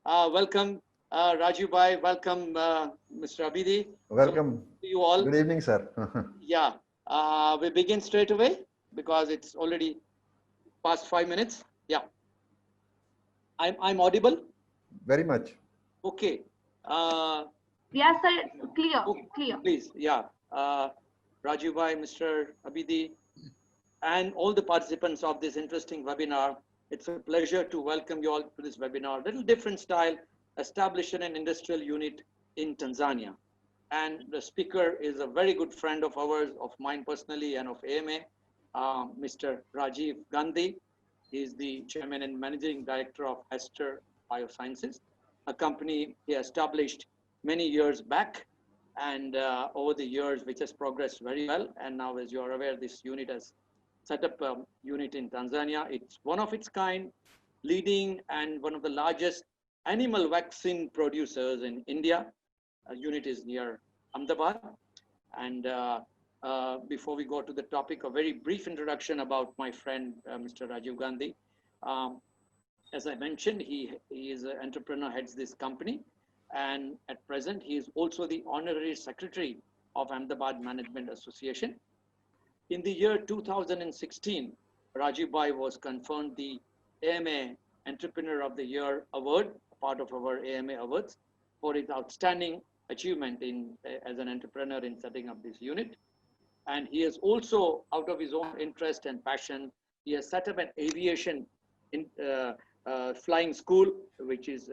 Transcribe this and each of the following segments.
Welcome, Raju Bhai. Welcome, Mr. Abidi. So, Welcome. to you all. Good evening, sir. Yeah, we begin straight away because it's already past 5 minutes. Yeah, I'm audible. Very much. Okay. Uh, Yes, sir. It's clear. okay, Clear. please. Yeah. Raju Bhai, Mr. Abidi, and all the participants of this interesting webinar. It's a pleasure to welcome you all to this webinar. Little different style, establishing an industrial unit in Tanzania. And the speaker is a very good friend of ours, of mine personally, and of AMA, Mr. Rajiv Gandhi. He is the chairman and managing director of Hester Biosciences, a company he established many years back, and over the years, which has progressed very well. And now, as you are aware, this unit has set up a unit in Tanzania. It's one of its kind, leading and one of the largest animal vaccine producers in India. Unit is near Ahmedabad. And before we go to the topic, a very brief introduction about my friend, Mr. Rajiv Gandhi. Um, as I mentioned, he is an entrepreneur, heads this company. And at present, he is also the honorary secretary of Ahmedabad Management Association. In the year 2016, Rajiv Bhai was conferred the AMA Entrepreneur of the Year Award, part of our AMA awards, for his outstanding achievement as an entrepreneur in setting up this unit. And he has also, out of his own interest and passion, he has set up an aviation flying school, which is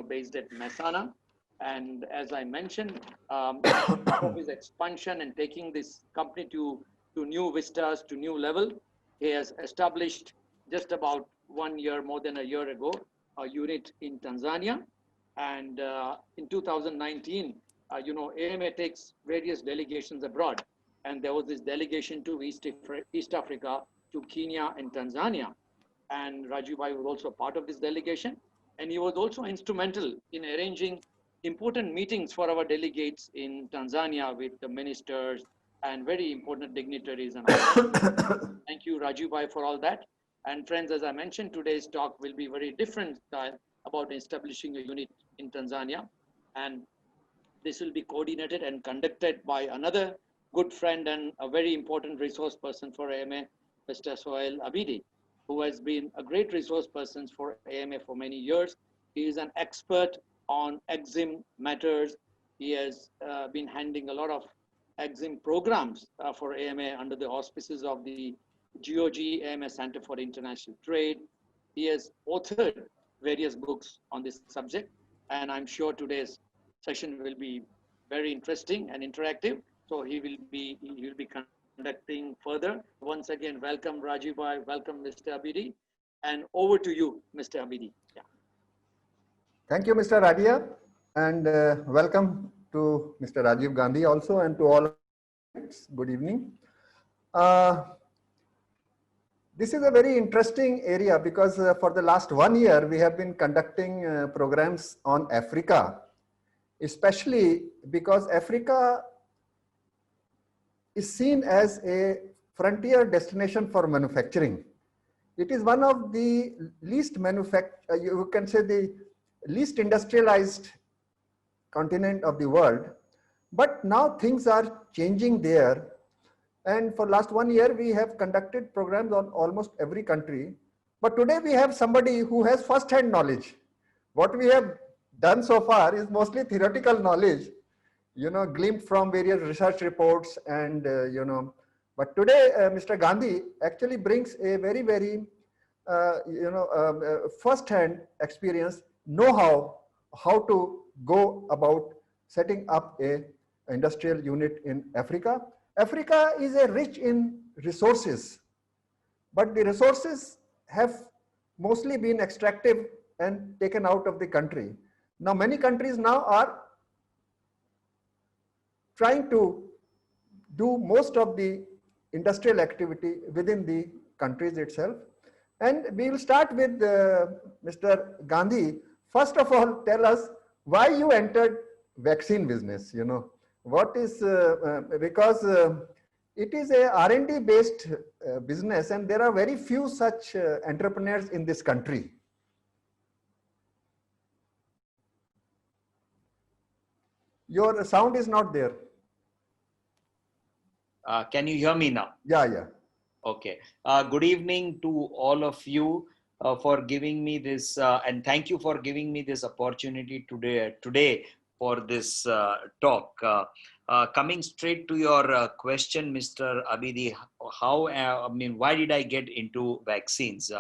based at Mehsana. And as I mentioned, of his expansion and taking this company to new vistas, to new level, he has established just about 1 year, more than a year ago, a unit in Tanzania. And in 2019, AMA takes various delegations abroad. And there was this delegation to East Africa, to Kenya and Tanzania. And Rajiv Bhai was also part of this delegation. And he was also instrumental in arranging important meetings for our delegates in Tanzania with the ministers and very important dignitaries and all that. Thank you, Rajiv Bhai, for all that. And friends, as I mentioned, today's talk will be very different style about establishing a unit in Tanzania. And this will be coordinated and conducted by another good friend and a very important resource person for AMA, Mr. Sohail Abidi, who has been a great resource person for AMA for many years. He is an expert on EXIM matters. He has been handling a lot of EXIM programs for AMA under the auspices of the GOG AMA Center for International Trade. He has authored various books on this subject, and I'm sure today's session will be very interesting and interactive. So he will be conducting further. Once again, welcome Rajiv Bhai, welcome Mr. Abidi, and over to you, Mr. Abidi. Yeah. Thank you, Mr. Radia, and welcome to Mr. Rajiv Gandhi also, and to all. Good evening. This is a very interesting area because for the last 1 year, we have been conducting programs on Africa, especially because Africa is seen as a frontier destination for manufacturing. It is one of the least you can say the least industrialized continent of the world. But now things are changing there. And for last 1 year, we have conducted programs on almost every country. But today we have somebody who has first-hand knowledge. What we have done so far is mostly theoretical knowledge, glimpsed from various research reports and, But today, Mr. Gandhi actually brings a very, very, first-hand experience, know-how, how to go about setting up a industrial unit in Africa. Africa is rich in resources, but the resources have mostly been extractive and taken out of the country. Now, many countries now are trying to do most of the industrial activity within the countries itself. And we will start with Mr. Gandhi. First of all, tell us why you entered vaccine business, What is, because it is a R&D based business and there are very few such entrepreneurs in this country. Your sound is not there. Can you hear me now? Yeah, yeah. Okay. Good evening to all of you for giving me this, and thank you for giving me this opportunity today for this talk. Coming straight to your question, Mr. Abidi, why did I get into vaccines?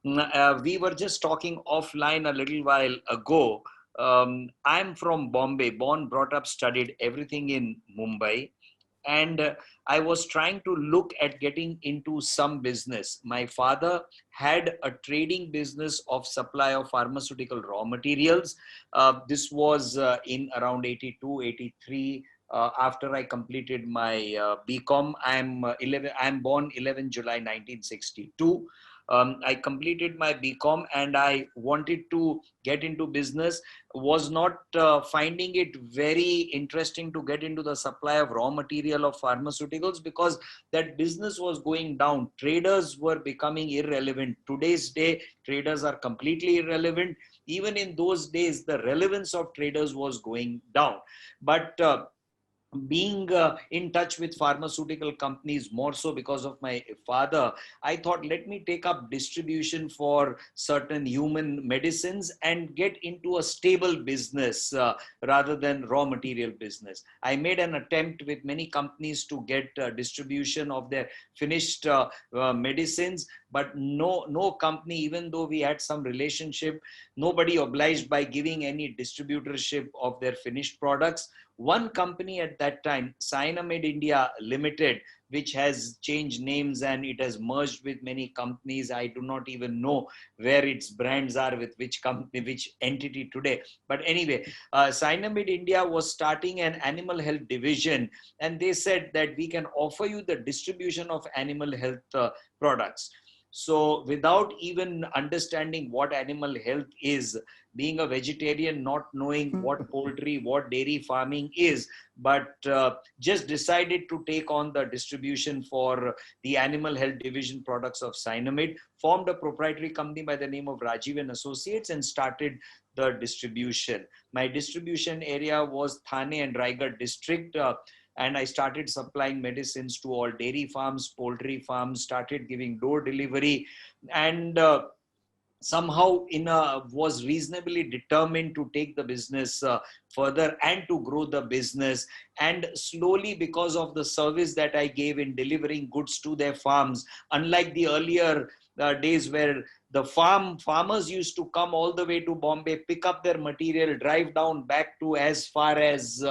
We were just talking offline a little while ago. I'm from Bombay, born, brought up, studied everything in Mumbai. And I was trying to look at getting into some business. My father had a trading business of supply of pharmaceutical raw materials. This was in around 82, 83. After I completed my BCom, I'm born 11 July 1962. I completed my BCom and I wanted to get into business, was not finding it very interesting to get into the supply of raw material of pharmaceuticals because that business was going down. Traders were becoming irrelevant. Today's day, traders are completely irrelevant. Even in those days, the relevance of traders was going down. But being in touch with pharmaceutical companies more so because of my father, I thought, let me take up distribution for certain human medicines and get into a stable business rather than raw material business. I made an attempt with many companies to get distribution of their finished medicines, but no company, even though we had some relationship, nobody obliged by giving any distributorship of their finished products. One company at that time, Cyanomed India Limited, which has changed names and it has merged with many companies. I do not even know where its brands are with which company, which entity today. But anyway, Cyanomed India was starting an animal health division, and they said that we can offer you the distribution of animal health products. So without even understanding what animal health is, being a vegetarian, not knowing what poultry, what dairy farming is, but just decided to take on the distribution for the animal health division products of Cyanomed, formed a proprietary company by the name of Rajiv and Associates and started the distribution. My distribution area was Thane and Raigad district. And I started supplying medicines to all dairy farms, poultry farms, started giving door delivery, and somehow was reasonably determined to take the business further and to grow the business. And slowly, because of the service that I gave in delivering goods to their farms, unlike the earlier days where the farmers used to come all the way to Bombay, pick up their material, drive down back to as far as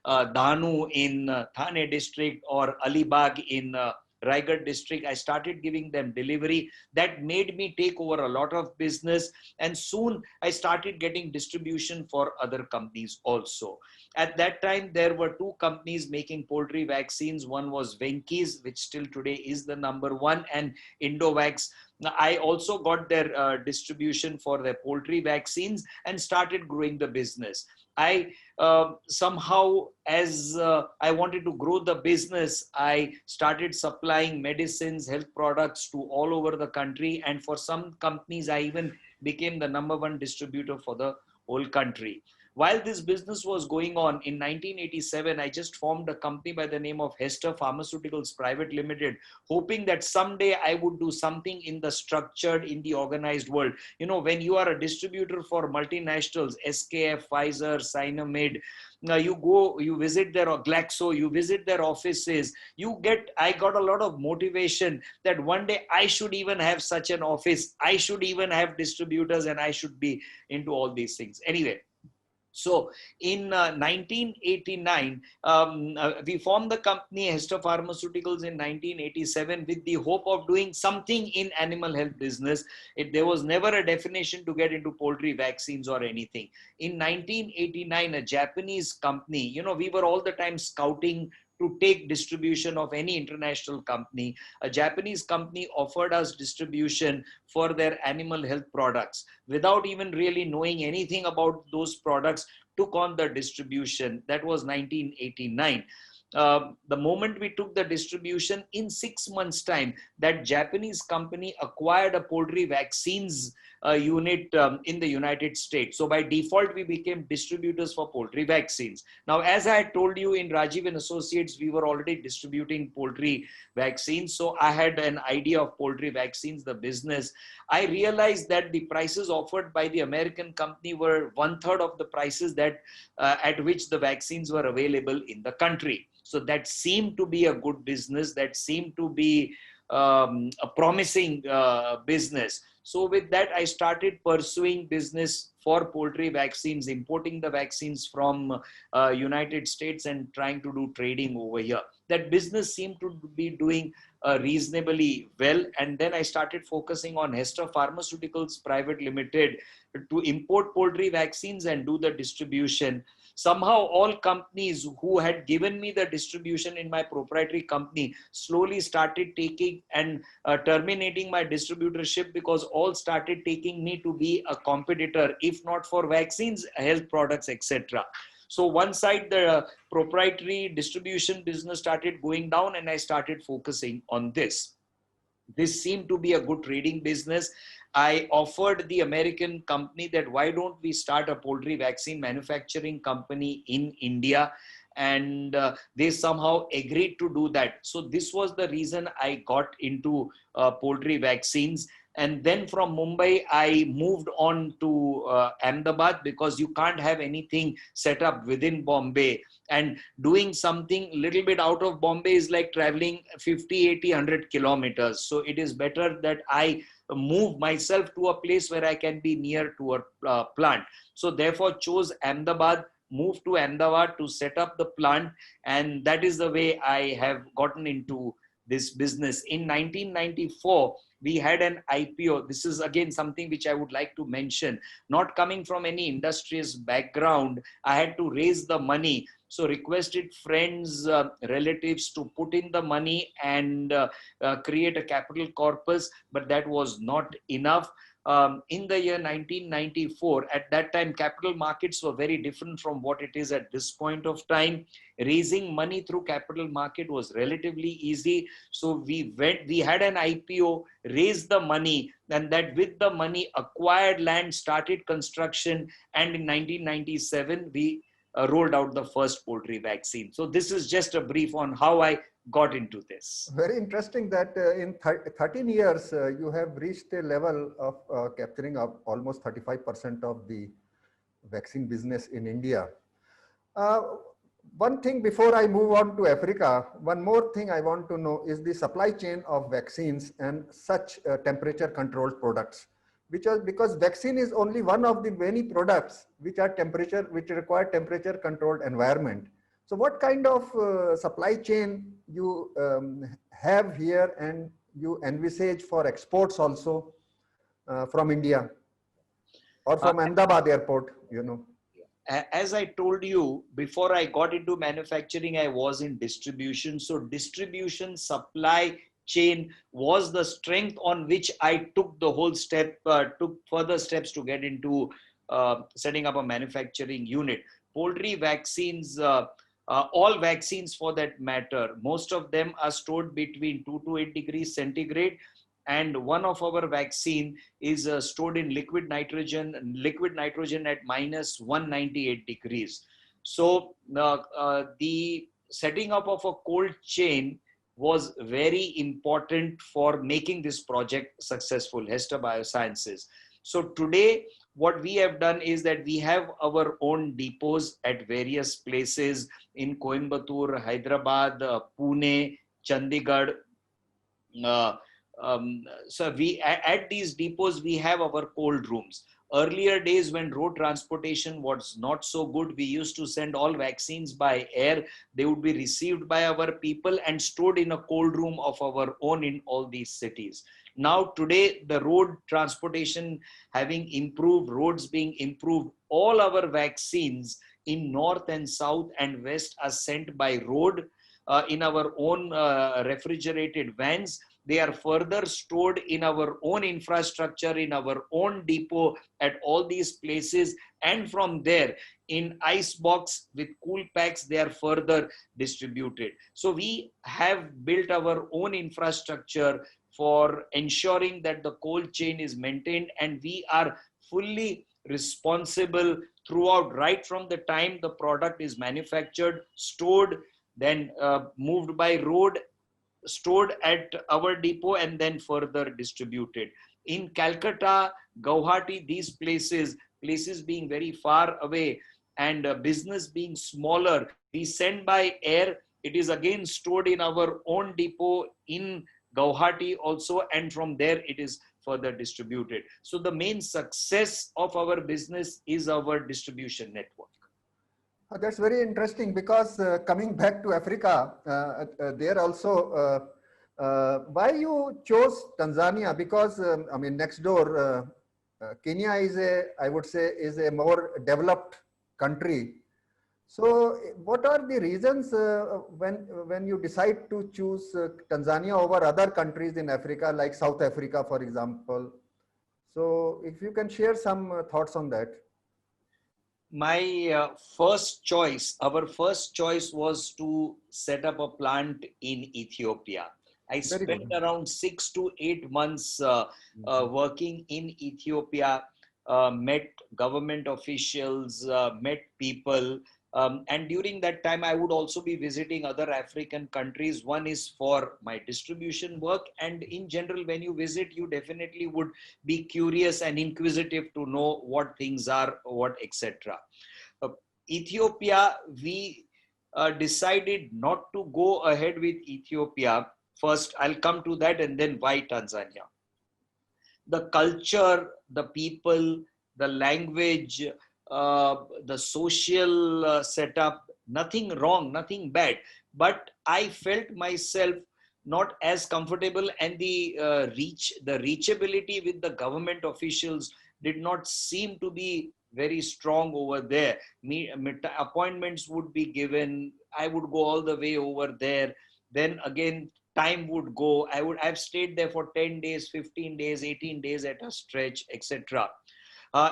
Dahanu in Thane district or Alibag in Raigad district. I started giving them delivery. That made me take over a lot of business. And soon I started getting distribution for other companies also. At that time, there were two companies making poultry vaccines. One was Venky's, which still today is the number one, and Indovax. I also got their distribution for their poultry vaccines and started growing the business. I somehow, as I wanted to grow the business, I started supplying medicines, health products to all over the country. And for some companies, I even became the number one distributor for the whole country. While this business was going on, in 1987, I just formed a company by the name of Hester Pharmaceuticals Private Limited, hoping that someday I would do something in the structured, in the organized world. You know, when you are a distributor for multinationals, SKF, Pfizer, Cyanomed, you visit their, or Glaxo, you visit their offices, I got a lot of motivation that one day I should even have such an office. I should even have distributors and I should be into all these things. Anyway, so in 1989, we formed the company Hester Pharmaceuticals in 1987 with the hope of doing something in animal health business. There was never a definition to get into poultry vaccines or anything. In 1989, a Japanese company, you know, we were all the time scouting to take distribution of any international company. A Japanese company offered us distribution for their animal health products without even really knowing anything about those products, took on the distribution. That was 1989. The moment we took the distribution, in 6 months' time, that Japanese company acquired a poultry vaccines unit in the United States. So by default, we became distributors for poultry vaccines. Now, as I had told you, in Rajiv and Associates, we were already distributing poultry vaccines. So I had an idea of poultry vaccines, the business. I realized that the prices offered by the American company were 1/3 of the prices that at which the vaccines were available in the country. So that seemed to be a good business. That seemed to be a promising business. So with that, I started pursuing business for poultry vaccines, importing the vaccines from United States and trying to do trading over here. That business seemed to be doing reasonably well. And then I started focusing on Hester Pharmaceuticals Private Limited to import poultry vaccines and do the distribution. Somehow all companies who had given me the distribution in my proprietary company slowly started taking and terminating my distributorship, because all started taking me to be a competitor, if not for vaccines, health products, etc. So one side, the proprietary distribution business started going down, and I started focusing on this. This seemed to be a good trading business. I offered the American company that why don't we start a poultry vaccine manufacturing company in India, and they somehow agreed to do that. So this was the reason I got into poultry vaccines. And then from Mumbai, I moved on to Ahmedabad, because you can't have anything set up within Bombay. And doing something little bit out of Bombay is like traveling 50, 80, 100 kilometers. So it is better that I move myself to a place where I can be near to a plant. So therefore chose Ahmedabad, moved to Ahmedabad to set up the plant. And that is the way I have gotten into this business. In 1994, we had an IPO. This is again something which I would like to mention. Not coming from any industrious background, I had to raise the money. So requested friends, relatives to put in the money and create a capital corpus, but that was not enough. In the year 1994, at that time, capital markets were very different from what it is at this point of time. Raising money through capital market was relatively easy. So we had an IPO, raised the money, and that with the money acquired land, started construction. And in 1997, we rolled out the first poultry vaccine. So this is just a brief on how I got into this. Very interesting that in 13 years, you have reached a level of capturing up almost 35% of the vaccine business in India. One thing before I move on to Africa, one more thing I want to know is the supply chain of vaccines and such temperature controlled products. Because vaccine is only one of the many products which require temperature controlled environment. So what kind of supply chain you have here, and you envisage for exports also from India or from Ahmedabad airport, you know? As I told you, before I got into manufacturing, I was in distribution. So distribution, supply chain was the strength on which I took the whole step, took further steps to get into setting up a manufacturing unit. Poultry vaccines, all vaccines for that matter, most of them are stored between 2 to 8 degrees centigrade. And one of our vaccine is stored in liquid nitrogen at minus 198 degrees. So the setting up of a cold chain was very important for making this project successful, Hester Biosciences. So today, what we have done is that we have our own depots at various places in Coimbatore, Hyderabad, Pune, Chandigarh. So at these depots, we have our cold rooms. Earlier days, when road transportation was not so good, we used to send all vaccines by air. They would be received by our people and stored in a cold room of our own in all these cities. Now today, the road transportation having improved, roads being improved, all our vaccines in north and south and west are sent by road in our own refrigerated vans. They are further stored in our own infrastructure, in our own depot at all these places. And from there, in ice box with cool packs, they are further distributed. So we have built our own infrastructure for ensuring that the cold chain is maintained, and we are fully responsible throughout, right from the time the product is manufactured, stored, then moved by road, stored at our depot, and then further distributed. In Calcutta, Guwahati, these places being very far away and business being smaller, we send by air. It is again stored in our own depot in Guwahati also, and from there it is further distributed. So the main success of our business is our distribution network. That's very interesting, because coming back to Africa, there also, why you chose Tanzania? Because I mean, next door, Kenya is I would say, is a more developed country. So, what are the reasons when you decide to choose Tanzania over other countries in Africa, like South Africa, for example? So, if you can share some thoughts on that. My our first choice was to set up a plant in Ethiopia. I Very spent good. around 6 to 8 months working in Ethiopia, met government officials, met people. And during that time, I would also be visiting other African countries. One is for my distribution work. And in general, when you visit, you definitely would be curious and inquisitive to know what things are, what, etc. Uh, Ethiopia, we decided not to go ahead with Ethiopia. First, I'll come to that, and then why Tanzania. The culture, the people, the language, the social setup, nothing wrong, nothing bad. But I felt myself not as comfortable, and the reachability with the government officials did not seem to be very strong over there. Appointments would be given. I would go all the way over there. Then again, time would go. I've stayed there for 10 days, 15 days, 18 days at a stretch, etc.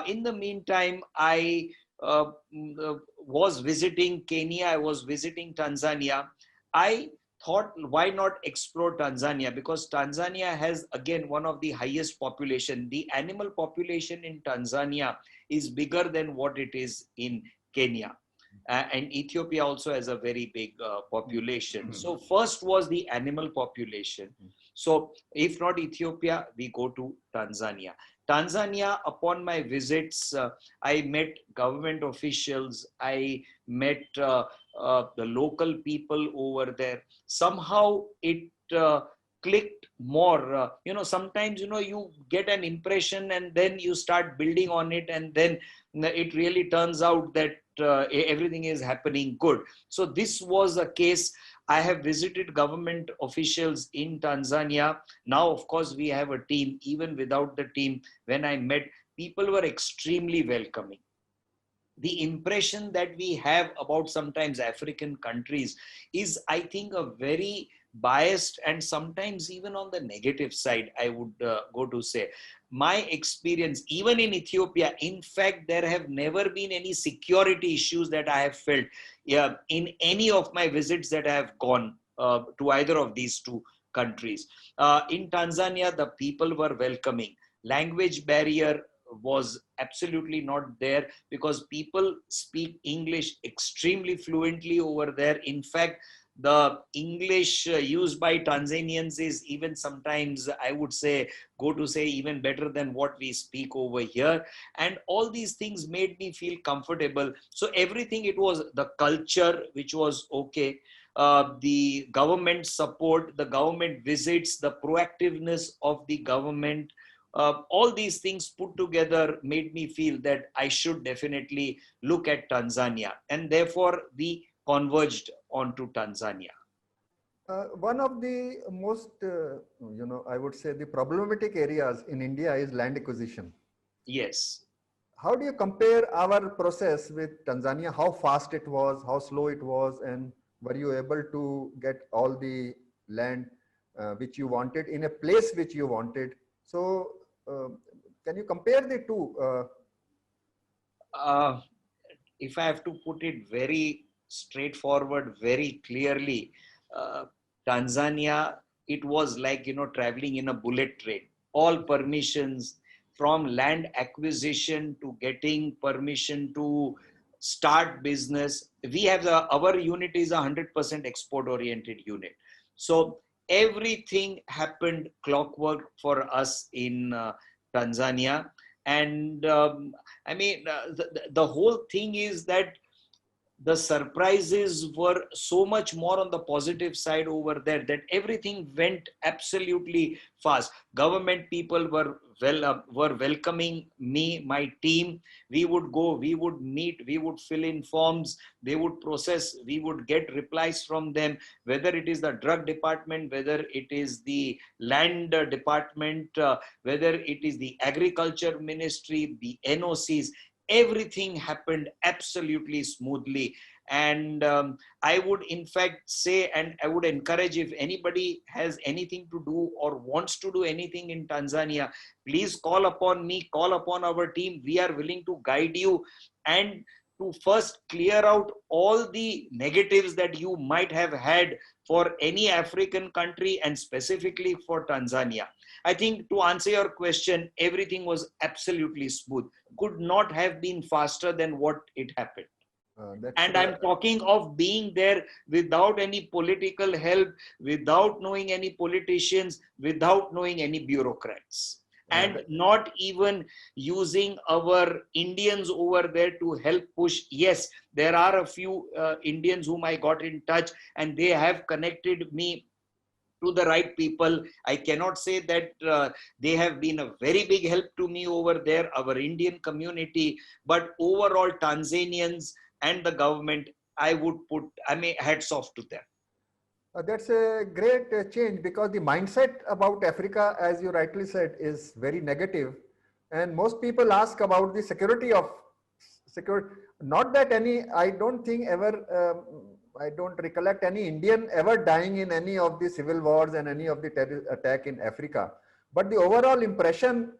In the meantime, I was visiting Kenya, I was visiting Tanzania. I thought, why not explore Tanzania? Because Tanzania has, again, one of the highest population. The animal population in Tanzania is bigger than what it is in Kenya. And Ethiopia also has a very big population. So first was the animal population. So if not Ethiopia, we go to Tanzania. Tanzania, upon my visits, I met government officials, I met the local people over there. Somehow it clicked more. Sometimes, you get an impression and then you start building on it, and then it really turns out that everything is happening good. So this was a case. I have visited government officials in Tanzania. Now, of course, we have a team. Even without the team, when I met, people were extremely welcoming. The impression that we have about sometimes African countries is, I think, a very biased and sometimes even on the negative side, I would go to say. My experience, even in Ethiopia, in fact, there have never been any security issues that I have felt in any of my visits that I have gone to either of these two countries. In Tanzania, the people were welcoming. Language barrier was absolutely not there, because people speak English extremely fluently over there. In fact, the English used by Tanzanians is even sometimes, I would say, even better than what we speak over here. And all these things made me feel comfortable. So everything, it was the culture, which was okay. The government support, the government visits, the proactiveness of the government, all these things put together made me feel that I should definitely look at Tanzania. And therefore, we converged onto Tanzania. One of the most, I would say, the problematic areas in India is land acquisition. Yes. How do you compare our process with Tanzania? How fast it was, how slow it was, and were you able to get all the land which you wanted in a place which you wanted? So, can you compare the two? If I have to put it very straightforward, very clearly, Tanzania it was like, traveling in a bullet train. All permissions, from land acquisition to getting permission to start business. We have our unit is 100% export oriented unit. So everything happened clockwork for us in Tanzania. And the whole thing is that the surprises were so much more on the positive side over there, that everything went absolutely fast. Government people were welcoming me, my team. We would go, we would meet, we would fill in forms, they would process, we would get replies from them, whether it is the drug department, whether it is the land department, whether it is the agriculture ministry, the NOCs. Everything happened absolutely smoothly. And I would in fact say, and I would encourage, if anybody has anything to do or wants to do anything in Tanzania, please call upon me, call upon our team. We are willing to guide you and to first clear out all the negatives that you might have had for any African country and specifically for Tanzania. I think to answer your question, everything was absolutely smooth. Could not have been faster than what it happened. And I'm talking of being there without any political help, without knowing any politicians, without knowing any bureaucrats, and not even using our Indians over there to help push. Yes, there are a few Indians whom I got in touch, and they have connected me to the right people. I cannot say that they have been a very big help to me over there, our Indian community, but overall Tanzanians and the government, I would put, hats off to them. That's a great change, because the mindset about Africa, as you rightly said, is very negative. And most people ask about the security of security. Not that any, I don't think ever, I don't recollect any Indian ever dying in any of the civil wars and any of the terrorist attack in Africa. But the overall impression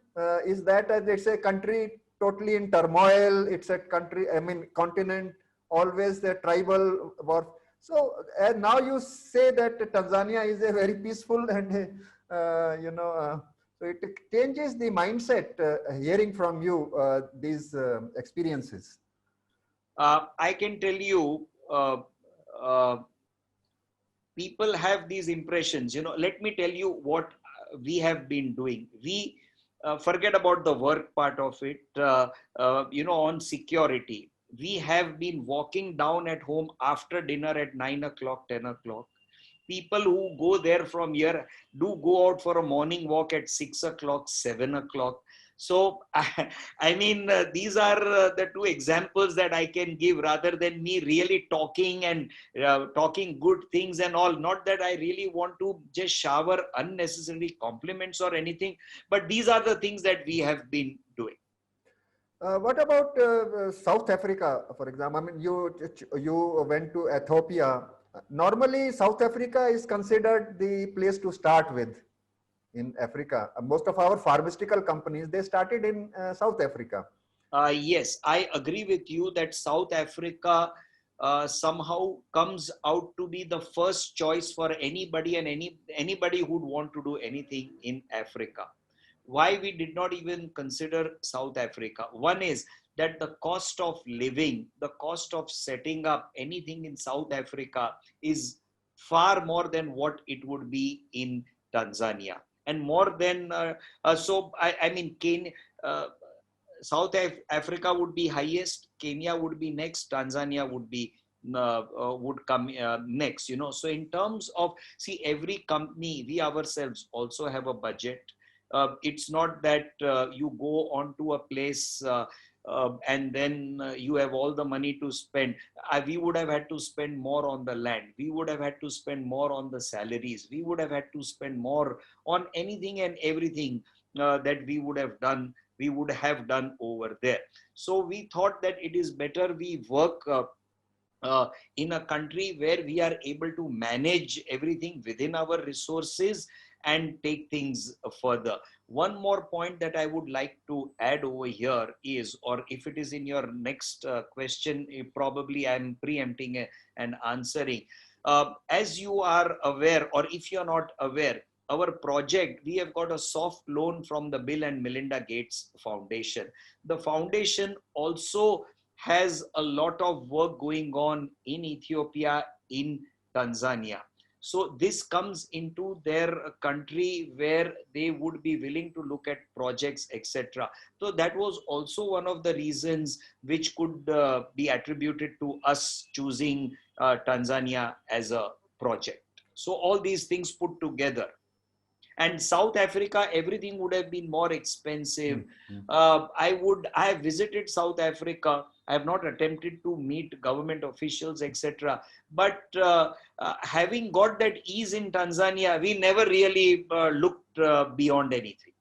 is that it's a country totally in turmoil. It's a country, continent, always the tribal war. So now you say that Tanzania is a very peaceful and, so it changes the mindset hearing from you these experiences. I can tell you, people have these impressions. Let me tell you what we have been doing. We forget about the work part of it. On security, we have been walking down at home after dinner at 9 o'clock, 10 o'clock. People who go there from here do go out for a morning walk at 6 o'clock, 7 o'clock. So, these are the two examples that I can give, rather than me really talking and talking good things and all. Not that I really want to just shower unnecessary compliments or anything, but these are the things that we have been doing. What about South Africa, for example? You went to Ethiopia. Normally, South Africa is considered the place to start with in Africa. Most of our pharmaceutical companies, they started in South Africa. Yes, I agree with you that South Africa somehow comes out to be the first choice for anybody and anybody who'd want to do anything in Africa. Why we did not even consider South Africa? One is that the cost of living, the cost of setting up anything in South Africa is far more than what it would be in Tanzania. And more than, Kenya, South Africa would be highest, Kenya would be next, Tanzania would come next, So in terms of, every company, we ourselves also have a budget. It's not that you go onto a place and then you have all the money to spend. We would have had to spend more on the land. We would have had to spend more on the salaries. We would have had to spend more on anything and everything that we would have done over there. So we thought that it is better we work in a country where we are able to manage everything within our resources and take things further. One more point that I would like to add over here is, or if it is in your next question, probably I'm preempting and answering. As you are aware, or if you're not aware, our project, we have got a soft loan from the Bill and Melinda Gates Foundation. The foundation also has a lot of work going on in Ethiopia, in Tanzania. So this comes into their country where they would be willing to look at projects, etc. So that was also one of the reasons which could be attributed to us choosing Tanzania as a project. So all these things put together. And South Africa, everything would have been more expensive. I have visited South Africa. I have not attempted to meet government officials, etc. But having got that ease in Tanzania, we never really looked beyond anything.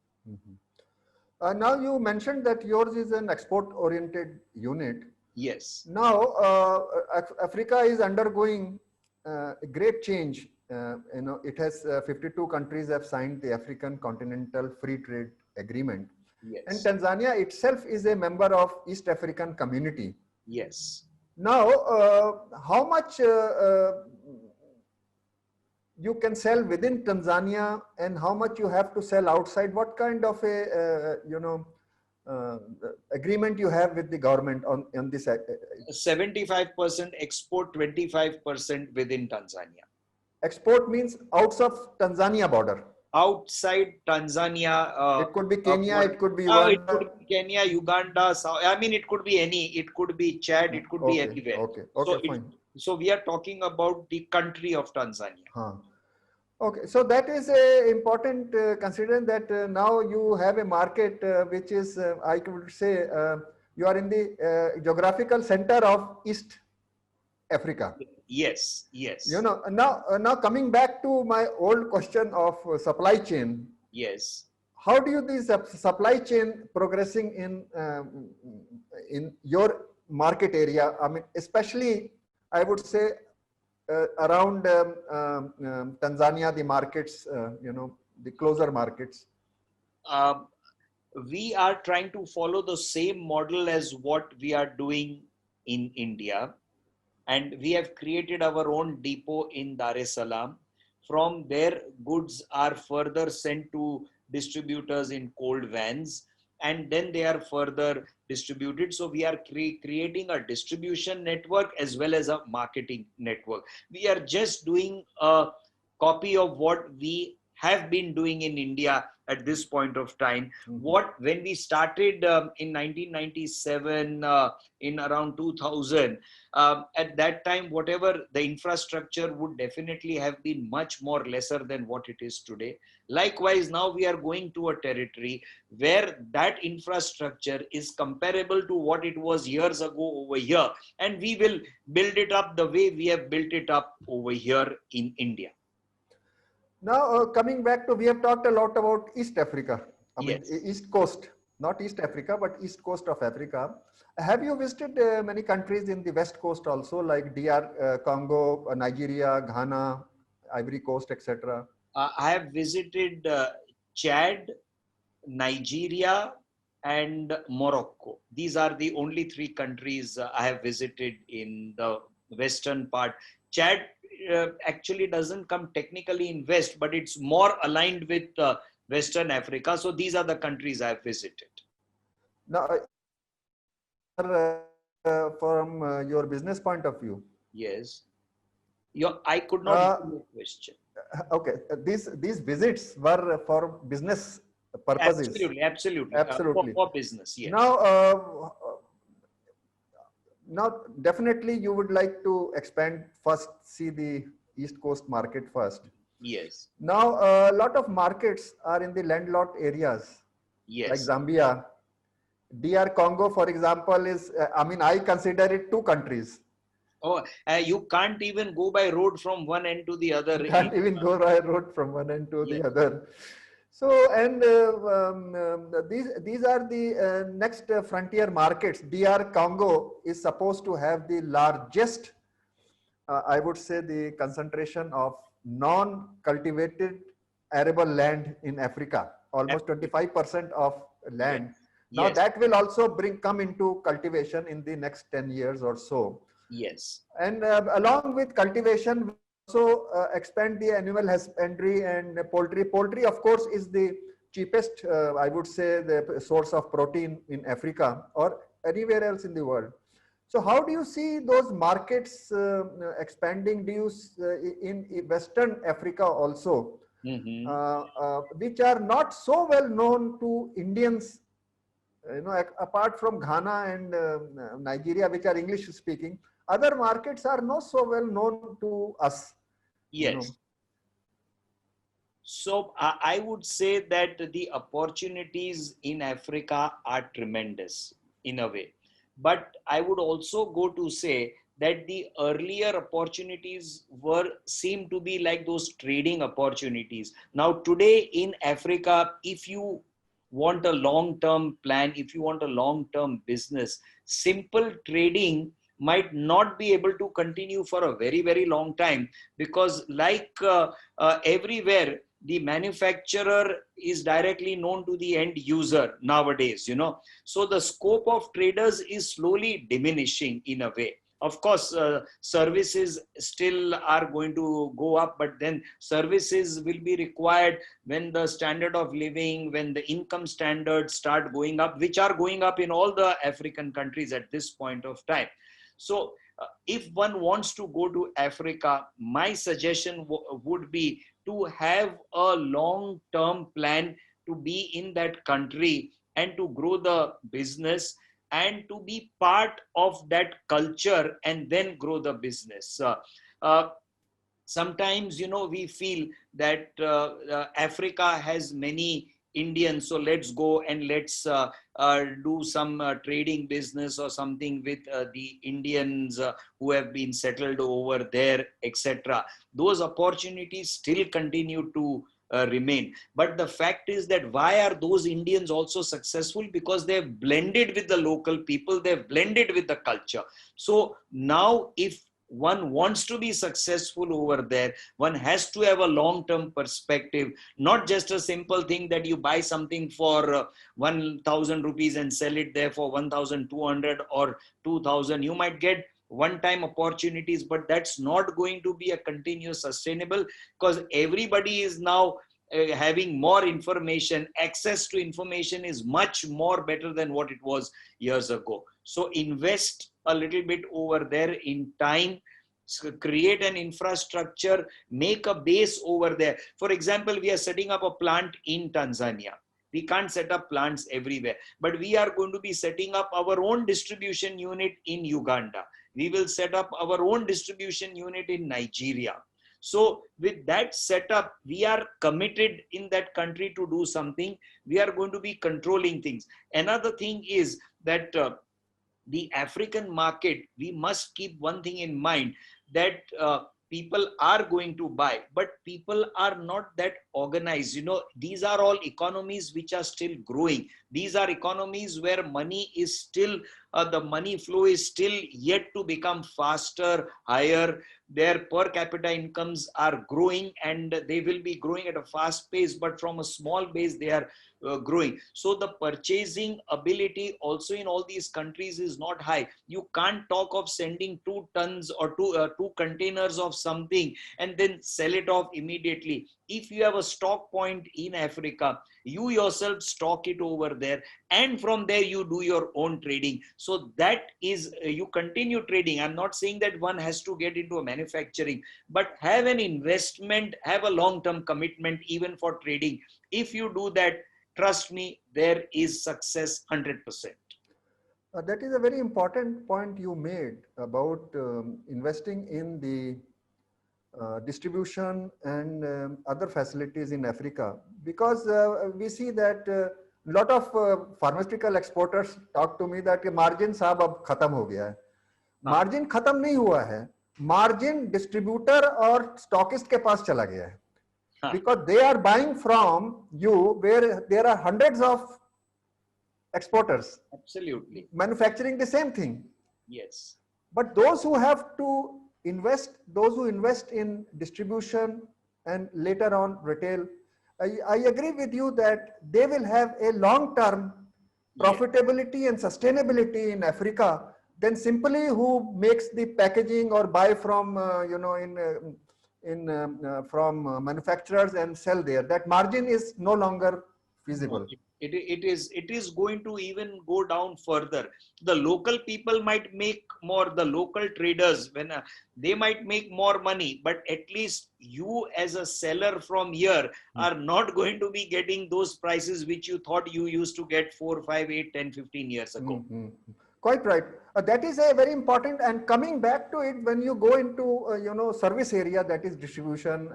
Now you mentioned that yours is an export-oriented unit. Yes. Now Africa is undergoing a great change. It has 52 countries have signed the African Continental Free Trade Agreement. Yes. And Tanzania itself is a member of East African Community. Yes. Now, how much you can sell within Tanzania and how much you have to sell outside? What kind of a, agreement you have with the government on this? 75% export, 25% within Tanzania. Export means outside of Tanzania border. Outside Tanzania, it could be Kenya, it could be Uganda. Uganda. It could be Kenya, Uganda. I mean, it could be any. It could be Chad. It could be anywhere. Okay. Fine. So we are talking about the country of Tanzania. Okay, so that is important considering that now you have a market which is, I could say, you are in the geographical center of East Africa. Yes. Now coming back to my old question of supply chain. Yes. How do you this supply chain progressing in your market area? I mean, especially I would say around Tanzania, the markets, the closer markets. We are trying to follow the same model as what we are doing in India. And we have created our own depot in Dar es Salaam. From there, goods are further sent to distributors in cold vans, and then they are further distributed. So we are creating a distribution network as well as a marketing network. We are just doing a copy of what we have been doing in India at this point of time. When we started in 1997, in around 2000, at that time, whatever the infrastructure would definitely have been much more lesser than what it is today. Likewise, now we are going to a territory where that infrastructure is comparable to what it was years ago over here. And we will build it up the way we have built it up over here in India. Now, coming back to, we have talked a lot about East Africa. I mean, Yes. East Coast, not East Africa, but East Coast of Africa. Have you visited many countries in the West Coast also, like DR Congo, Nigeria, Ghana, Ivory Coast, etc.? I have visited Chad, Nigeria, and Morocco. These are the only three countries I have visited in the western part. Chad actually doesn't come technically in West, but it's more aligned with Western Africa. So these are the countries I've visited. Now, from your business point of view. Yes. I could not hear your question. Okay, these visits were for business purposes. Absolutely. For business, yes. Now, definitely you would like to expand first, see the East Coast market first. Yes. Now, a lot of markets are in the landlocked areas. Yes. Like Zambia. DR Congo, for example, is, I consider it two countries. Oh, you can't even go by road from one end to the other. You can't even go by road from one end to the other. So, and these are the next frontier markets. DR Congo is supposed to have the largest, I would say, the concentration of non-cultivated arable land in Africa, almost 25% of land. Now that will also come into cultivation in the next 10 years or so. Yes. And along with cultivation, expand the animal husbandry and poultry. Poultry, of course, is the cheapest, I would say, the source of protein in Africa or anywhere else in the world. So how do you see those markets expanding? Do you in Western Africa also, which are not so well known to Indians, apart from Ghana and Nigeria, which are English speaking, other markets are not so well known to us. Yes. So I would say that the opportunities in Africa are tremendous in a way. But I would also go to say that the earlier opportunities seem to be like those trading opportunities. Now today in Africa, if you want a long-term plan, if you want a long-term business, simple trading might not be able to continue for a very, very long time, because like everywhere, the manufacturer is directly known to the end user nowadays, So the scope of traders is slowly diminishing in a way. Of course, services still are going to go up, but then services will be required when the standard of living, when the income standards start going up, which are going up in all the African countries at this point of time. So if one wants to go to Africa, my suggestion would be to have a long-term plan to be in that country and to grow the business and to be part of that culture and then grow the business. Sometimes, we feel that Africa has many Indians, so let's go and let's do some trading business or something with the Indians who have been settled over there, etc. Those opportunities still continue to remain. But the fact is that why are those Indians also successful? Because they've blended with the local people, they've blended with the culture. So now if one wants to be successful over there, one has to have a long-term perspective, not just a simple thing that you buy something for 1,000 rupees and sell it there for 1,200 or 2,000. You might get one-time opportunities, but that's not going to be a continuous sustainable, because everybody is now having more information. Access to information is much more better than what it was years ago. So invest a little bit over there in time, create an infrastructure, make a base over there. For example, we are setting up a plant in Tanzania. We can't set up plants everywhere, but we are going to be setting up our own distribution unit in Uganda. We will set up our own distribution unit in Nigeria. So with that setup, we are committed in that country to do something. We are going to be controlling things. Another thing is that the African market, we must keep one thing in mind, that people are going to buy, but people are not that organized. These are all economies which are still growing. These are economies where money is still, the money flow is still yet to become faster, higher. Their per capita incomes are growing and they will be growing at a fast pace, but from a small base, they are growing. So the purchasing ability also in all these countries is not high. You can't talk of sending 2 tons or two containers of something and then sell it off immediately. If you have a stock point in Africa, you yourself stock it over there, and from there you do your own trading. So that is, you continue trading. I'm not saying that one has to get into a manufacturing, but have an investment, have a long-term commitment even for trading. If you do that, trust me, there is success 100%. That is a very important point you made about investing in the distribution and other facilities in Africa, because we see that a lot of pharmaceutical exporters talk to me that margin साहब अब खत्म हो गया है. Margin खत्म नहीं हुआ है, margin distributor और stockist के पास चला गया है. Because they are buying from you where there are hundreds of exporters. Absolutely. Manufacturing the same thing. Yes. But those who have to invest, those who invest in distribution and later on retail, I agree with you that they will have a long-term profitability and sustainability in Africa than simply who makes the packaging or buy from, from manufacturers and sell there, that margin is no longer feasible. It is going to even go down further. The local people might make more, the local traders, when they might make more money, but at least you as a seller from here are not going to be getting those prices which you thought you used to get 4, 5, 8, 10, 15 years ago. Quite right. That is a very important, and coming back to it, when you go into, service area, that is distribution,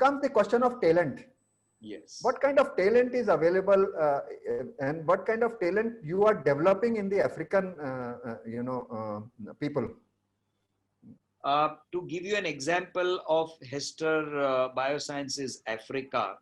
comes the question of talent. Yes. What kind of talent is available, and what kind of talent you are developing in the African, people? To give you an example of Hester Biosciences Africa,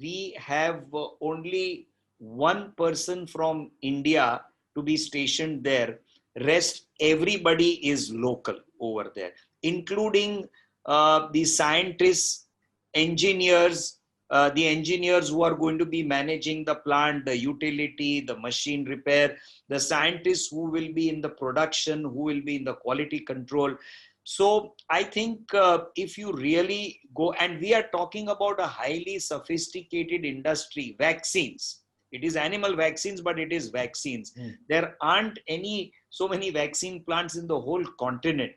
we have only one person from India to be stationed there. Rest, everybody is local over there, including the scientists, engineers, the engineers who are going to be managing the plant, the utility, the machine repair, the scientists who will be in the production, who will be in the quality control. So I think if you really go, and we are talking about a highly sophisticated industry, vaccines. It is animal vaccines, but it is vaccines. There aren't so many vaccine plants in the whole continent.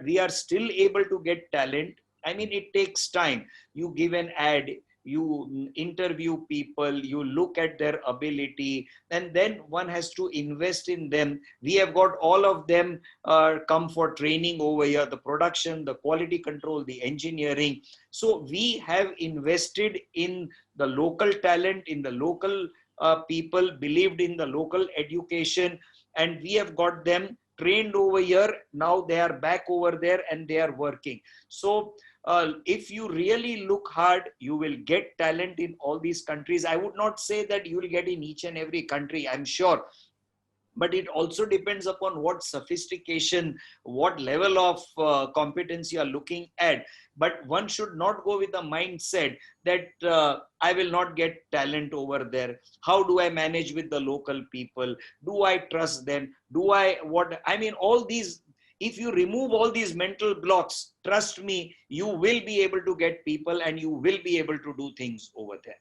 We are still able to get talent. I mean, it takes time. You give an ad, you interview people, you look at their ability, and then one has to invest in them. We have got all of them come for training over here, the production, the quality control, the engineering. So we have invested in the local talent, in the local people, believed in the local education, and we have got them trained over here. Now they are back over there and they are working. So if you really look hard, you will get talent in all these countries. I would not say that you will get in each and every country, I'm sure. But it also depends upon what sophistication, what level of competence you are looking at. But one should not go with the mindset that I will not get talent over there. How do I manage with the local people? Do I trust them? All these, if you remove all these mental blocks, trust me, you will be able to get people and you will be able to do things over there.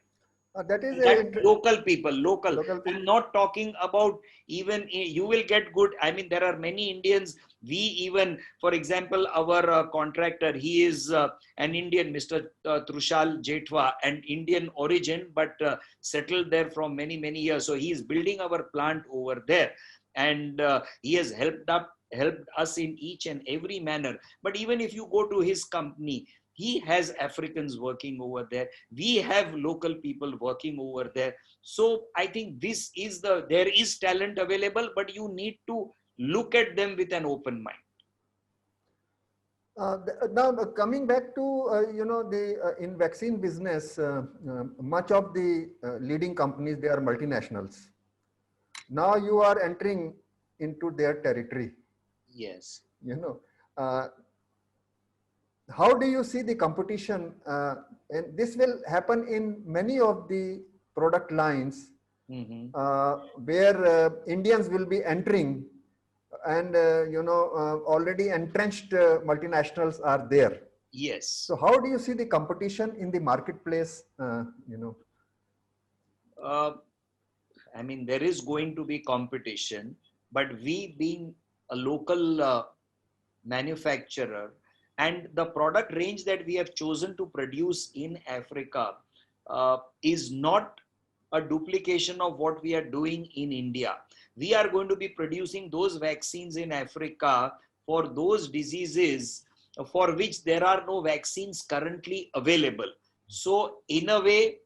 That is local people. I'm not talking about even you will get good. I mean, there are many Indians. We even, for example, our contractor, he is an Indian, Mr. Trushal Jetwa, an Indian origin, but settled there from many, many years. So he is building our plant over there. And he has helped us in each and every manner. But even if you go to his company, he has Africans working over there. We have local people working over there. So I think there is talent available, but you need to look at them with an open mind. Now coming back to in vaccine business, much of the leading companies, they are multinationals. Now you are entering into their territory. Yes. How do you see the competition? And this will happen in many of the product lines where Indians will be entering, and already entrenched multinationals are there. Yes. So how do you see the competition in the marketplace? I mean, there is going to be competition, but we being a local manufacturer, and the product range that we have chosen to produce in Africa is not a duplication of what we are doing in India. We are going to be producing those vaccines in Africa for those diseases for which there are no vaccines currently available. So in a way,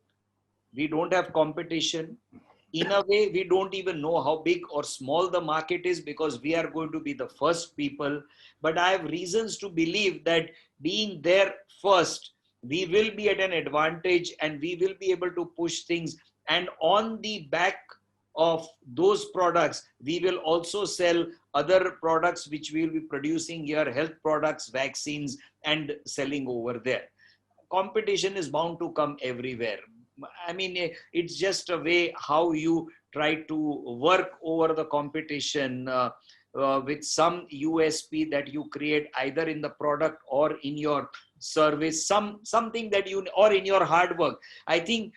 we don't have competition. In a way, we don't even know how big or small the market is because we are going to be the first people. But I have reasons to believe that being there first, we will be at an advantage and we will be able to push things. And on the back of those products, we will also sell other products which we will be producing here, health products, vaccines, and selling over there. Competition is bound to come everywhere. I mean, it's just a way how you try to work over the competition. with some USP that you create either in the product or in your service, something that you, or in your hard work. I think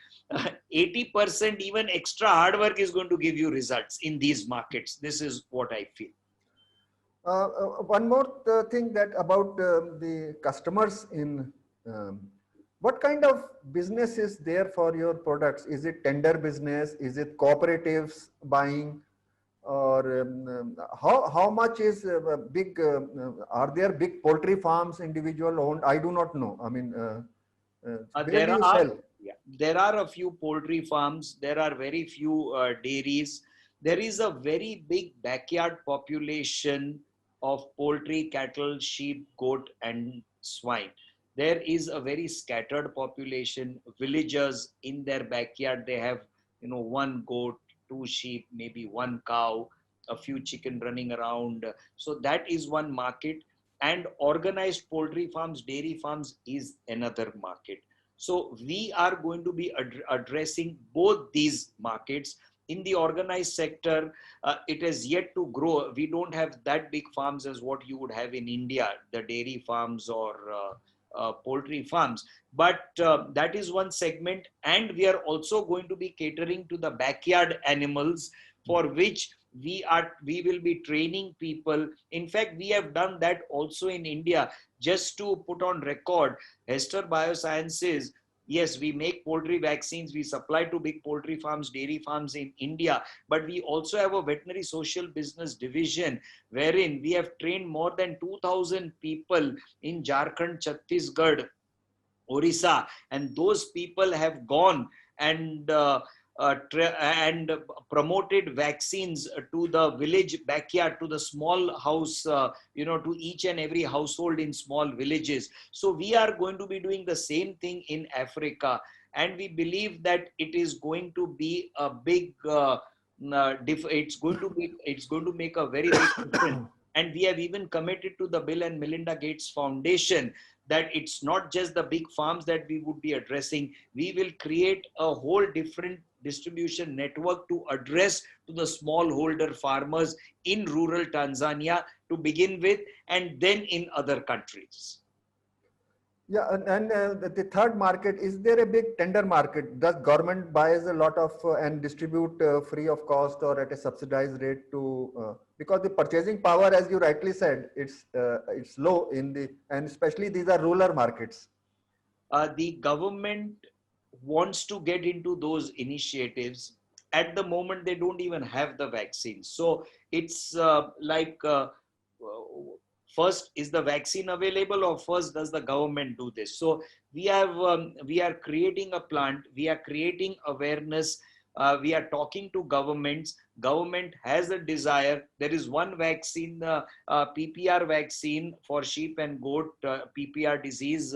80% even extra hard work is going to give you results in these markets. This is what I feel. One more thing that about the customers in what kind of business is there for your products? Is it tender business? Is it cooperatives buying? Or how much is big? Are there big poultry farms, individual owned? I do not know. I mean, where do you sell? There are a few poultry farms. There are very few dairies. There is a very big backyard population of poultry, cattle, sheep, goat, and swine. There is a very scattered population. Villagers in their backyard, they have, one goat, two sheep, maybe one cow, a few chicken running around. So that is one market. And organized poultry farms, dairy farms is another market. So we are going to be addressing both these markets. In the organized sector, it has yet to grow. We don't have that big farms as what you would have in India, the dairy farms or poultry farms. But that is one segment. And we are also going to be catering to the backyard animals, for which we will be training people. In fact, we have done that also in India. Just to put on record, Hester Biosciences, yes, we make poultry vaccines. We supply to big poultry farms, dairy farms in India. But we also have a veterinary social business division wherein we have trained more than 2,000 people in Jharkhand, Chhattisgarh, Orissa. And those people have gone and promoted vaccines to the village backyard, to the small house, to each and every household in small villages. So we are going to be doing the same thing in Africa. And we believe that it is going to be a big, it's going to make a very big difference. And we have even committed to the Bill and Melinda Gates Foundation that it's not just the big farms that we would be addressing. We will create a whole different distribution network to address to the smallholder farmers in rural Tanzania to begin with, and then in other countries. Yeah, and the third market, is there a big tender market? Does government buys a lot of and distribute free of cost or at a subsidized rate to, because the purchasing power, as you rightly said, it's low in the, and especially these are rural markets. The government wants to get into those initiatives. At the moment, they don't even have the vaccine. So it's first, is the vaccine available, or first does the government do this? So we are creating a plant, we are creating awareness, we are talking to governments. Government has a desire. There is one vaccine, PPR vaccine for sheep and goat, PPR disease,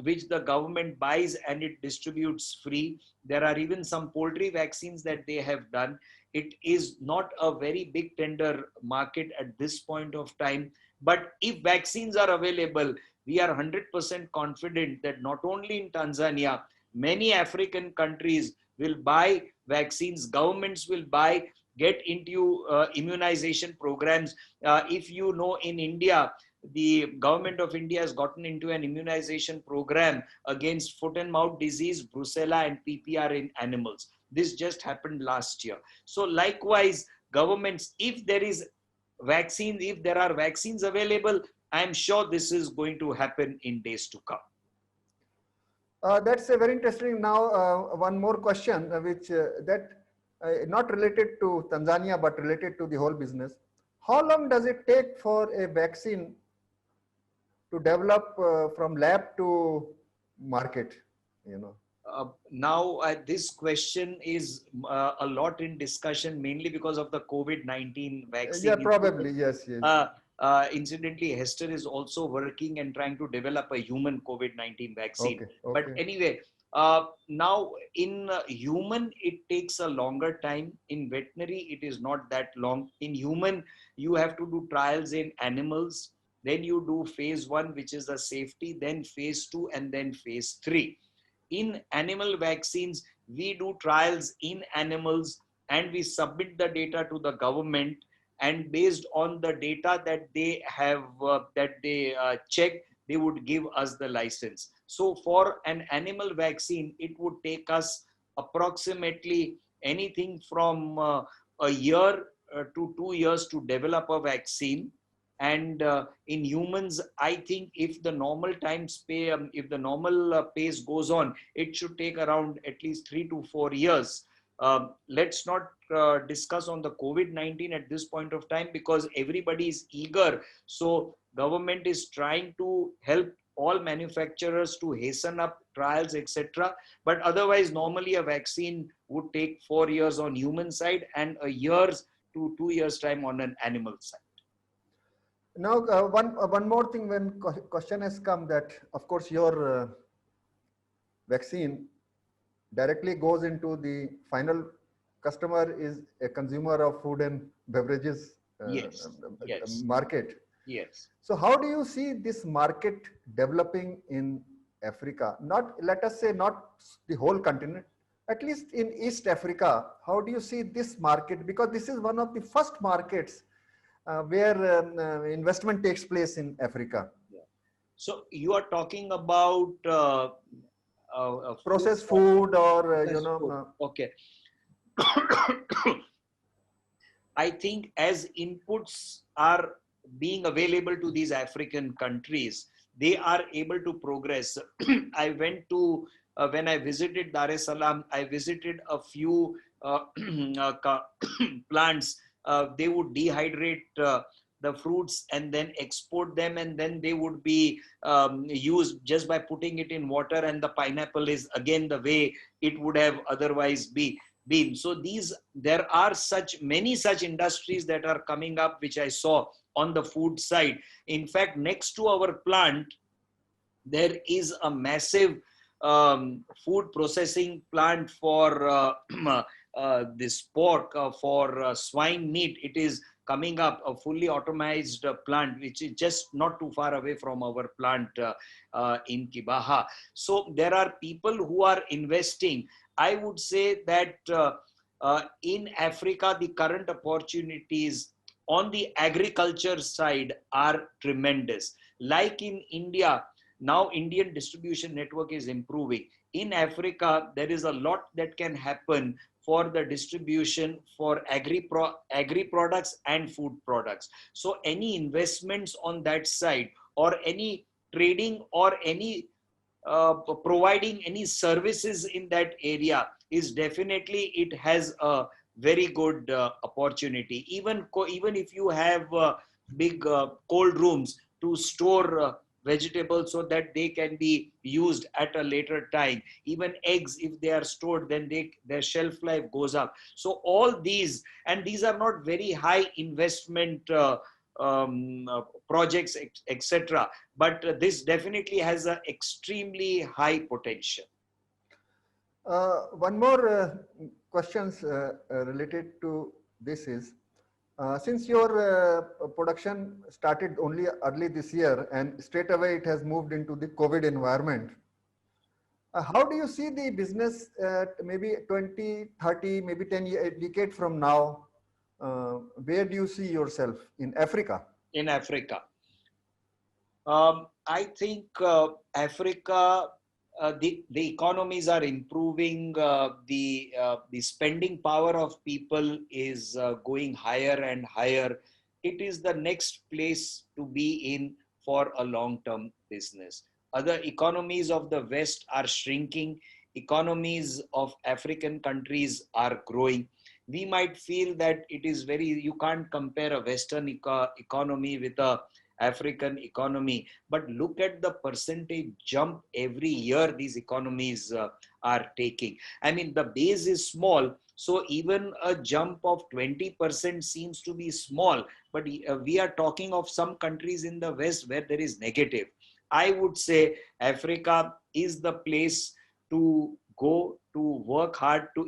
which the government buys and it distributes free. There are even some poultry vaccines that they have done. It is not a very big tender market at this point of time. But if vaccines are available, we are 100% confident that not only in Tanzania, many African countries will buy vaccines, governments will buy, get into immunization programs. If you know, in India, the government of India has gotten into an immunization program against foot and mouth disease, brucella, and PPR in animals. This just happened last year. So likewise, governments, if there are vaccines available, I'm sure this is going to happen in days to come. That's a very interesting. Now, one more question, which not related to Tanzania, but related to the whole business. How long does it take for a vaccine to develop from lab to market? Now, this question is a lot in discussion, mainly because of the COVID-19 vaccine. Yeah, probably, yes. Incidentally, Hester is also working and trying to develop a human COVID-19 vaccine. Okay. But anyway, now in human, it takes a longer time. In veterinary, it is not that long. In human, you have to do trials in animals. Then you do phase 1, which is the safety, then phase 2, and then phase 3. In animal vaccines, we do trials in animals and we submit the data to the government. and based on the data that they have checked, they would give us the license. So for an animal vaccine, it would take us approximately anything from a year to 2 years to develop a vaccine. And in humans, I think if the normal if the normal pace goes on, it should take around at least 3 to 4 years. Let's not discuss on the COVID-19 at this point of time, because everybody is eager. So government is trying to help all manufacturers to hasten up trials, etc. But otherwise, normally a vaccine would take 4 years on human side and a year's to 2 years time on an animal side. Now, one more thing, when question has come that, of course, your vaccine directly goes into the final customer is a consumer of food and beverages Yes. Yes. market. Yes. So how do you see this market developing in Africa? Not, let us say, not the whole continent, at least in East Africa. How do you see this market? Because this is one of the first markets where investment takes place in Africa. So you are talking about Processed food or, processed food. Okay. I think as inputs are being available to these African countries, they are able to progress. I went to, when I visited Dar es Salaam, I visited a few plants. They would dehydrate the fruits and then export them, and then they would be used just by putting it in water, and the pineapple is again the way it would have otherwise been. So there are many such industries that are coming up, which I saw on the food side. In fact, next to our plant, there is a massive food processing plant for this pork, for swine meat. It is coming up, a fully automated plant, which is just not too far away from our plant in Kibaha. So there are people who are investing. I would say that in Africa, the current opportunities on the agriculture side are tremendous. Like in India, now Indian distribution network is improving. In Africa, there is a lot that can happen for the distribution for agri products and food products. So any investments on that side, or any trading, or any providing any services in that area, is definitely, it has a very good opportunity. Even if you have big cold rooms to store vegetables so that they can be used at a later time. Even eggs, if they are stored, then their shelf life goes up. So all these, and these are not very high investment projects, etc. But this definitely has an extremely high potential. One more questions related to this is, since your production started only early this year and straight away it has moved into the COVID environment, how do you see the business maybe 20, 30, maybe 10 decade from now? Where do you see yourself in Africa? In Africa, I think Africa, the economies are improving. The spending power of people is going higher and higher. It is the next place to be in for a long-term business. Other economies of the West are shrinking. Economies of African countries are growing. We might feel that it is you can't compare a Western economy with a African economy, but look at the percentage jump every year these economies are taking. I mean, the base is small, so even a jump of 20% seems to be small, but we are talking of some countries in the West where there is negative. I would say Africa is the place to go, to work hard, to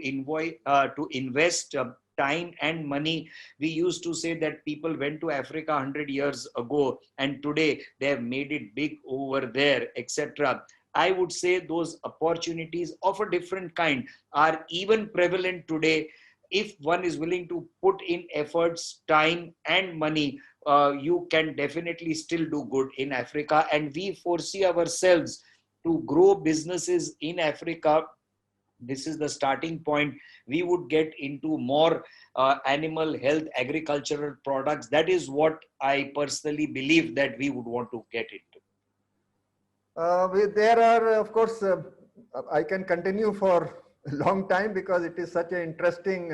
invest time and money. We used to say that people went to Africa 100 years ago, and today they have made it big over there, etc. I would say those opportunities of a different kind are even prevalent today if one is willing to put in efforts, time and money, you can definitely still do good in Africa. And we foresee ourselves to grow businesses in Africa. This is the starting point. We would get into more animal health, agricultural products. That is what I personally believe that we would want to get into. There are, of course, I can continue for a long time because it is such an interesting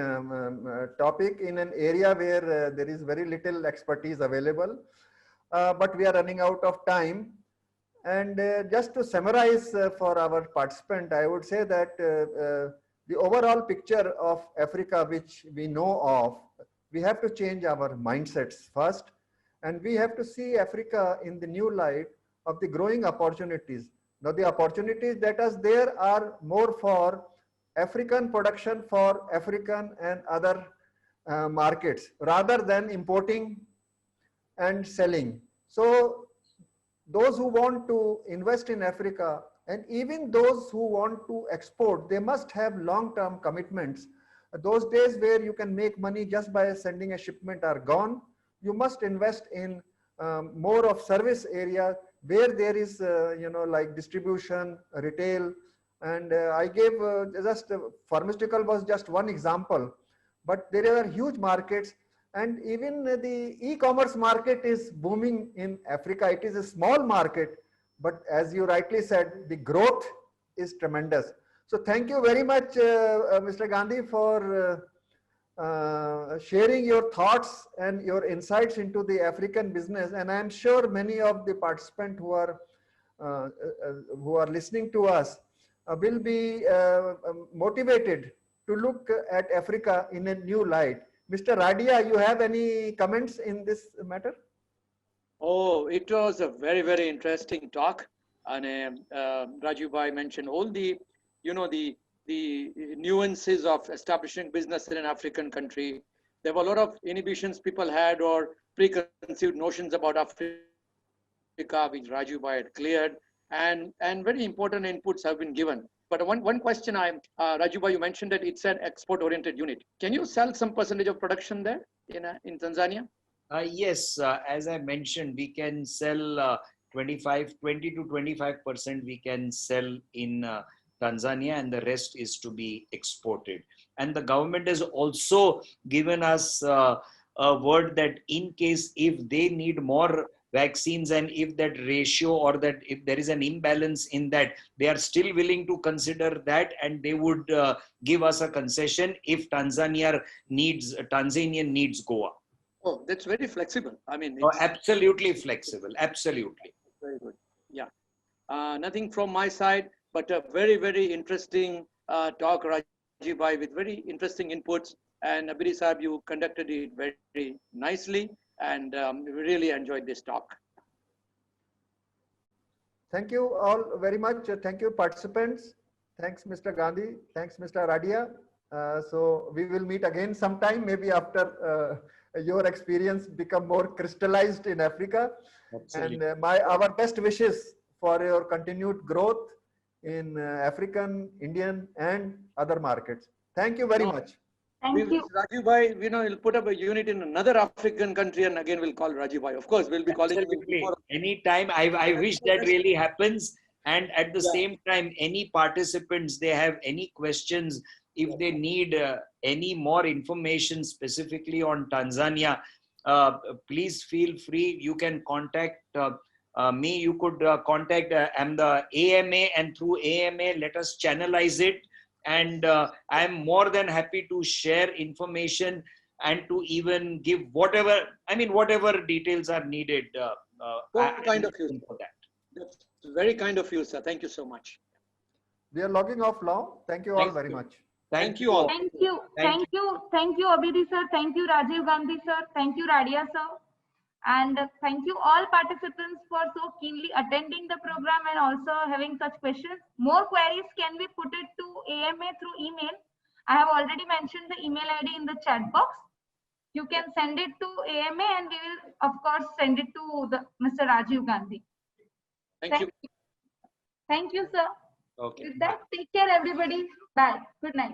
topic in an area where there is very little expertise available. But we are running out of time. And just to summarize for our participant, I would say that the overall picture of Africa, which we know of, we have to change our mindsets first. And we have to see Africa in the new light of the growing opportunities. Now, the opportunities that are there are more for African production for African and other markets rather than importing and selling. So, those who want to invest in Africa and even those who want to export, they must have long-term commitments. Those days where you can make money just by sending a shipment are gone. You must invest in more of service area where there is, like distribution, retail. And I gave just pharmaceutical was just one example, but there are huge markets. And even the e-commerce market is booming in Africa. It is a small market, but as you rightly said, the growth is tremendous. So thank you very much, Mr. Gandhi, for sharing your thoughts and your insights into the African business. And I'm sure many of the participants who are listening to us will be motivated to look at Africa in a new light. Mr. Radia, you have any comments in this matter? Oh, it was a very, very interesting talk. And Raju Bhai mentioned all the, the nuances of establishing business in an African country. There were a lot of inhibitions people had or preconceived notions about Africa, which Raju Bhai had cleared. And very important inputs have been given. But one question Raju Bhai, you mentioned that it's an export-oriented unit. Can you sell some percentage of production there in Tanzania? Yes, as I mentioned, we can sell 20 to 25% we can sell in Tanzania, and the rest is to be exported. And the government has also given us a word that in case if they need more vaccines and if that ratio or that if there is an imbalance in that, they are still willing to consider that, and they would give us a concession if Tanzania needs Goa. Oh, that's very flexible. I mean, it's absolutely flexible. Absolutely. Very good. Yeah. Nothing from my side, but a very, very interesting talk, Rajiv Bhai, with very interesting inputs. And Abhiri Sahib, you conducted it very nicely. And we really enjoyed this talk. Thank you all very much. Thank you, participants. Thanks, Mr. Gandhi. Thanks, Mr. Radia. So we will meet again sometime, maybe after your experience become more crystallized in Africa. Absolutely. And our best wishes for your continued growth in African, Indian, and other markets. Thank you very much. Thank you. Raju Bhai, we'll put up a unit in another African country and again we'll call Raju Bhai. Of course, we'll be calling you. Anytime. I wish that really happens. And at the same time, any participants, they have any questions, if they need any more information specifically on Tanzania, please feel free. You can contact me. You could contact I'm the AMA, and through AMA, let us channelize it. And I'm more than happy to share information and to even give whatever details are needed. Kind of you for that. That's very kind of you, sir. Thank you so much. We are logging off now. Thank you all very much. Thank you all. Thank you. Thank you, Abhiri sir. Thank you, Rajiv Gandhi sir. Thank you, Radia sir. And thank you all participants for so keenly attending the program and also having such questions. More queries can be put it to AMA through email. I have already mentioned the email ID in the chat box. You can send it to AMA and we will of course send it to Mr. Rajiv Gandhi. Thank you. Thank you, sir. Okay. With that, take care everybody. Bye. Good night.